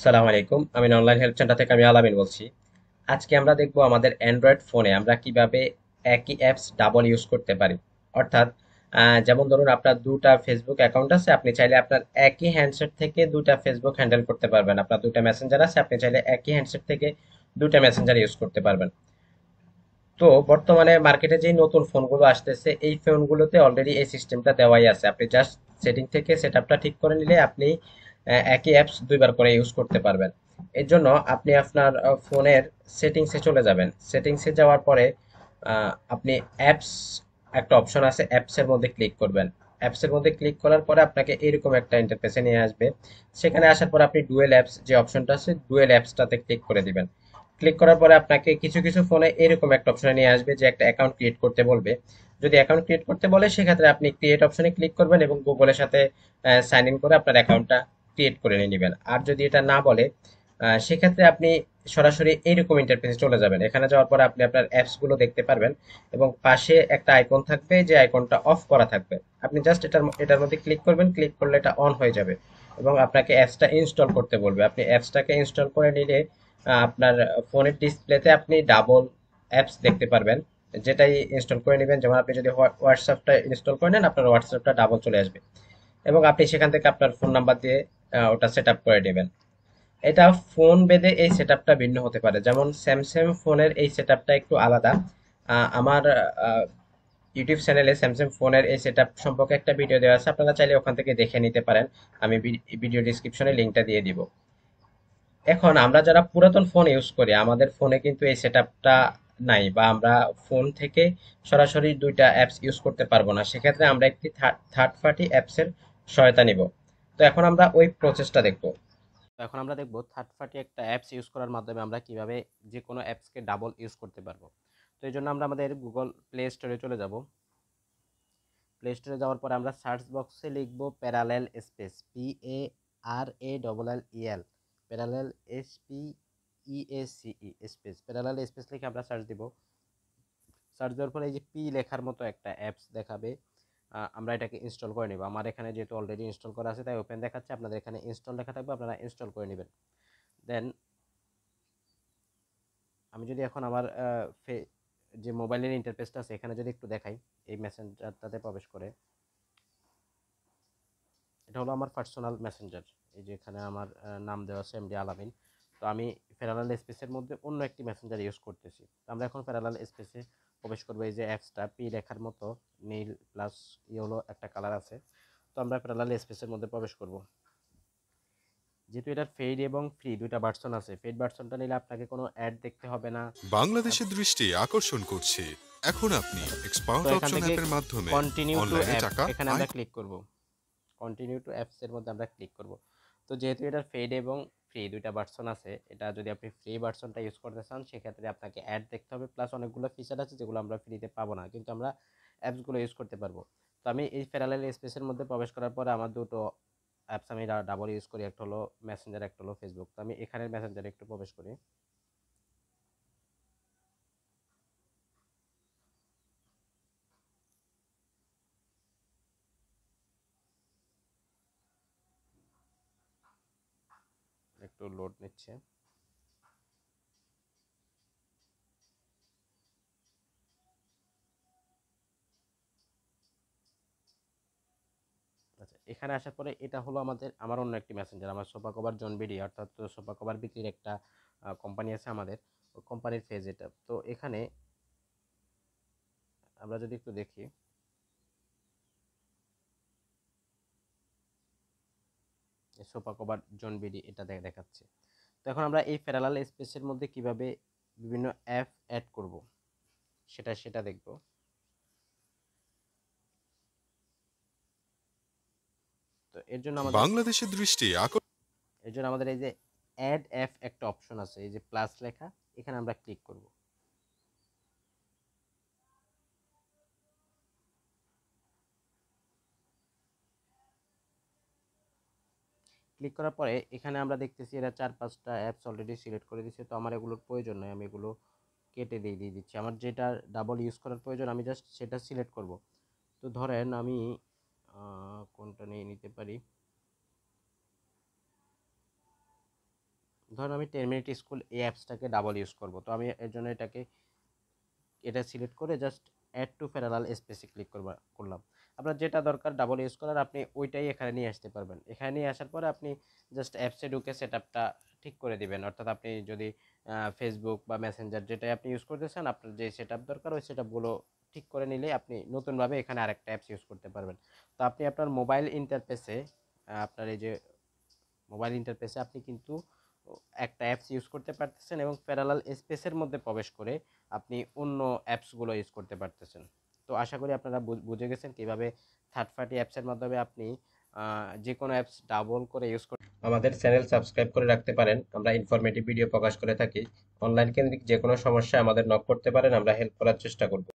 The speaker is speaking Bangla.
সালাম আলাইকুম। আমি অনলাইন হেল্প সেন্টার থেকে আমি আলামিন বলছি। আজকে আমরা দেখব আমাদের অ্যান্ড্রয়েড ফোনে আমরা কিভাবে একই অ্যাপস ডাবল ইউজ করতে পারি। অর্থাৎ যেমন ধরুন আপনার দুটা ফেসবুক অ্যাকাউন্ট আছে, আপনি চাইলে আপনার একই হ্যান্ডসেট থেকে দুটা ফেসবুক হ্যান্ডেল করতে পারবেন। আপনার দুটা মেসেঞ্জার আছে, আপনি চাইলে একই হ্যান্ডসেট থেকে দুটা মেসেঞ্জার ইউজ করতে পারবেন। তো বর্তমানে মার্কেটে যে নতুন ফোনগুলো আসতেছে এই ফোনগুলোতে অলরেডি এই সিস্টেমটা দেওয়াই আছে। আপনি জাস্ট সেটিং থেকে সেটআপটা ঠিক করে নিলে আপনি একই অ্যাপস দুইবার করে ইউজ করতে পারবেন। এর জন্য আপনি আপনার ফোনের সেটিংসে চলে যাবেন। সেটিংসে যাওয়ার পরে আপনি অ্যাপস একটা অপশন আছে, অ্যাপসের মধ্যে ক্লিক করবেন। অ্যাপসের মধ্যে ক্লিক করার পরে আপনাকে এরকম একটা ইন্টারফেসে নিয়ে আসবে। সেখানে আসার পর আপনি ডুয়েল অ্যাপস যে অপশনটা আছে ডুয়েল অ্যাপসটাতে ক্লিক করে দিবেন। ক্লিক করার পরে আপনাকে কিছু কিছু ফোনে এরকম একটা অপশনে নিয়ে আসবে যে একটা অ্যাকাউন্ট ক্রিয়েট করতে বলবে। যদি অ্যাকাউন্ট ক্রিয়েট করতে বলে সেক্ষেত্রে আপনি ক্রিয়েট অপশনে ক্লিক করবেন এবং গুগলের সাথে সাইন ইন করে আপনার অ্যাকাউন্টটা ক্রিয়েট করে নিয়ে নেবেন। আর যদি এটা না বলে সেক্ষেত্রে আপনি সরাসরি এইরকম ইন্টারফেসে চলে যাবেন। এখানে যাওয়ার পরে আপনি আপনার অ্যাপস গুলো দেখতে পারবেন এবং পাশে একটা আইকন থাকবে যে আইকনটা অফ করা থাকবে। আপনি জাস্ট এটার মধ্যে ক্লিক করবেন, ক্লিক করলে এটা অন হয়ে যাবে এবং আপনাকে অ্যাপসটা ইনস্টল করতে বলবে। আপনি অ্যাপসটাকে ইনস্টল করে নিলে আপনার ফোনের ডিসপ্লেতে আপনি ডাবল অ্যাপস দেখতে পারবেন। যেটাই ইনস্টল করে নেবেন, যেমন আপনি যদি হোয়াটসঅ্যাপটা ইনস্টল করে নেন আপনার হোয়াটসঅ্যাপটা ডাবল চলে আসবে এবং আপনি সেখান থেকে আপনার ফোন নাম্বার দিয়ে ওটা সেট আপ করে নেবেন। এটা ফোন ভেদে এই সেটআপটা ভিন্ন হতে পারে। যেমন স্যামসাং ফোনের এই সেটআপটা একটু আলাদা। আমার ইউটিউব চ্যানেলে স্যামসাং ফোনের এই সেটআপ সম্পর্কে একটা ভিডিও দেওয়া আছে, আপনারা চাইলে ওখান থেকে দেখে নিতে পারেন। আমি ভিডিও ডিসক্রিপশনে লিঙ্কটা দিয়ে দিব। এখন আমরা যারা পুরাতন ফোন ইউজ করি আমাদের ফোনে কিন্তু এই সেটআপটা নাই, বা আমরা ফোন থেকে সরাসরি দুইটা অ্যাপস ইউজ করতে পারবো না। সেক্ষেত্রে আমরা একটি থার্ড পার্টি অ্যাপসের সহায়তা নিব। তো এখন আমরা ওই প্রসেসটা দেখব। তো এখন আমরা দেখব থার্ড পার্টি একটা অ্যাপস ইউজ করার মাধ্যমে আমরা কিভাবে যে কোনো অ্যাপসকে ডাবল ইউজ করতে পারবো। তো এই জন্য আমরা আমাদের গুগল প্লে স্টোরে চলে যাব। প্লে স্টোরে যাওয়ার পরে আমরা সার্চ বক্সে লিখব parallel space PARALLEL parallel SPEACE space parallel space লিখে আমরা সার্চ দিব। সার্চ দেওয়ার পরে এই যে পি লেখার মতো একটা অ্যাপস দেখাবে। আমরা এটাকে ইনস্টল করে নেব। আমার এখানে যেহেতু অলরেডি ইনস্টল করা আছে তাই ওপেন দেখাচ্ছে, আপনাদের এখানে ইনস্টল লেখা থাকবে, আপনারা ইনস্টল করে নেবেন। দেন আমি যদি এখন আমার যে মোবাইলের ইন্টারফেসটা আছে এখানে যদি একটু দেখাই, এই মেসেঞ্জারটাতে প্রবেশ করে, এটা হলো আমার পার্সোনাল মেসেঞ্জার। এই যে এখানে আমার নাম দেওয়া আছে এমডি আলামিন। তো আমি প্যারালাল স্পেসের মধ্যে অন্য একটি মেসেঞ্জার ইউজ করতেছি। তো আমরা এখন প্যারালাল স্পেসে প্রবেশ করবো। এই যে অ্যাপসটা পি লেখার মতো নীল প্লাস ইয়েলো একটা কালার আছে। তো আমরা প্যারালাল স্পেসের মধ্যে প্রবেশ করব। যেহেতু এটার পেইড এবং ফ্রি দুইটা ভার্সন আছে, পেইড ভার্সনটা নিলে আপনাকে কোনো অ্যাড দেখতে হবে না। বাংলাদেশের দৃষ্টি আকর্ষণ করছে। এখন আপনি তো এক্সপাউন্ড এখান অপশন থেকে অ্যাপের মাধ্যমে কন্টিনিউ টু অনলাইনে অ্যাপ টাকা এখানে আয় আমরা ক্লিক করব। কন্টিনিউ টু অ্যাপসের মধ্যে আমরা ক্লিক করব। তো যেহেতু এটার পেইড এবং ফ্রি দুইটা ভার্সন আছে, এটা যদি আপনি ফ্রি ভার্সনটা ইউজ করতে চান সেক্ষেত্রে আপনাকে অ্যাড দেখতে হবে, প্লাস অনেকগুলো ফিচার আছে যেগুলো আমরা ফ্রিতে পাবো না, কিন্তু আমরা অ্যাপসগুলো ইউজ করতে পারবো। তো আমি এই প্যারালাল স্পেসের মধ্যে প্রবেশ করার পরে আমার দুটো অ্যাপস আমি ডাবল ইউজ করি, একটা হলো মেসেঞ্জার, একটা হলো ফেসবুক। তো আমি এখানের মেসেঞ্জারে একটু প্রবেশ করি। একটু লোড নিচ্ছে। আচ্ছা, এখানে আসার পরে এটা হলো আমার অন্য একটি মেসেঞ্জার, আমার সোফা কভার জন বিডি, অর্থাৎ সোফা কভার বিক্রির একটা কোম্পানি আছে আমাদের, ওই কোম্পানির পেজ এটা। তো এখানে আমরা যদি একটু দেখি, সোফা কভার জন বিডি এটা দেখাচ্ছে। তো এখন আমরা এই প্যারালাল স্পেসের মধ্যে কিভাবে বিভিন্ন অ্যাপ অ্যাড করব সেটা দেখব। তো বাংলাদেশের দৃষ্টি এর জন্য আমাদের এই যে অ্যাড অ্যাপ একটা অপশন আছে, এই যে প্লাস লেখা, এখানে আমরা ক্লিক করব। ক্লিক করার পরে এখানে আমরা দেখতেছি এরা 4-5টা অ্যাপস অলরেডি সিলেক্ট করে দিচ্ছে। তো আমার এগুলোর প্রয়োজন নয়, আমি এগুলো কেটে দিয়ে দিচ্ছি। আমার যেটা ডাবল ইউজ করার প্রয়োজন আমি জাস্ট সেটা সিলেক্ট করব। তো ধরেন আমি কোনটা নিয়ে নিতে পারি, ধরুন আমি 10 মিনিট স্কুল এই অ্যাপসটাকে ডাবল ইউজ করব, তো আমি এর জন্য এটা সিলেক্ট করে জাস্ট অ্যাড টু প্যারালাল স্পেসে ক্লিক করলাম। আপনার যেটা দরকার ডাবল ইউজ করার আপনি ওইটাই এখানে নিয়ে আসতে পারবেন। এখানে নিয়ে আসার পরে আপনি জাস্ট অ্যাপসে ঢুকে সেটআপটা ঠিক করে দিবেন। অর্থাৎ আপনি যদি ফেসবুক বা মেসেঞ্জার যেটাই আপনি ইউজ করতেছেন, আপনার যে সেটআপ দরকার ওই সেটআপগুলো ঠিক করে নিলে আপনি নতুনভাবে এখানে আরেকটা অ্যাপস ইউজ করতে পারবেন। তো আপনি আপনার মোবাইল ইন্টারফেসে আপনার এই যে মোবাইল ইন্টারফেসে আপনি কিন্তু একটা অ্যাপস ইউজ করতে পারতেছেন এবং প্যারালাল স্পেসের মধ্যে প্রবেশ করে আপনি অন্য অ্যাপসগুলো ইউজ করতে পারতেছেন। তো আশা করি আপনারা বুঝে গেছেন কিভাবে থার্ড পার্টি অ্যাপসের মাধ্যমে আপনি যে কোনো অ্যাপস ডাবল করে ইউজ করতে। আমাদের চ্যানেল সাবস্ক্রাইব করে রাখতে পারেন, আমরা ইনফরমেটিভ ভিডিও প্রকাশ করে থাকি। অনলাইন কেন্দ্রিক যে কোনো সমস্যা আমাদের নক করতে পারেন, আমরা হেল্প করার চেষ্টা করব।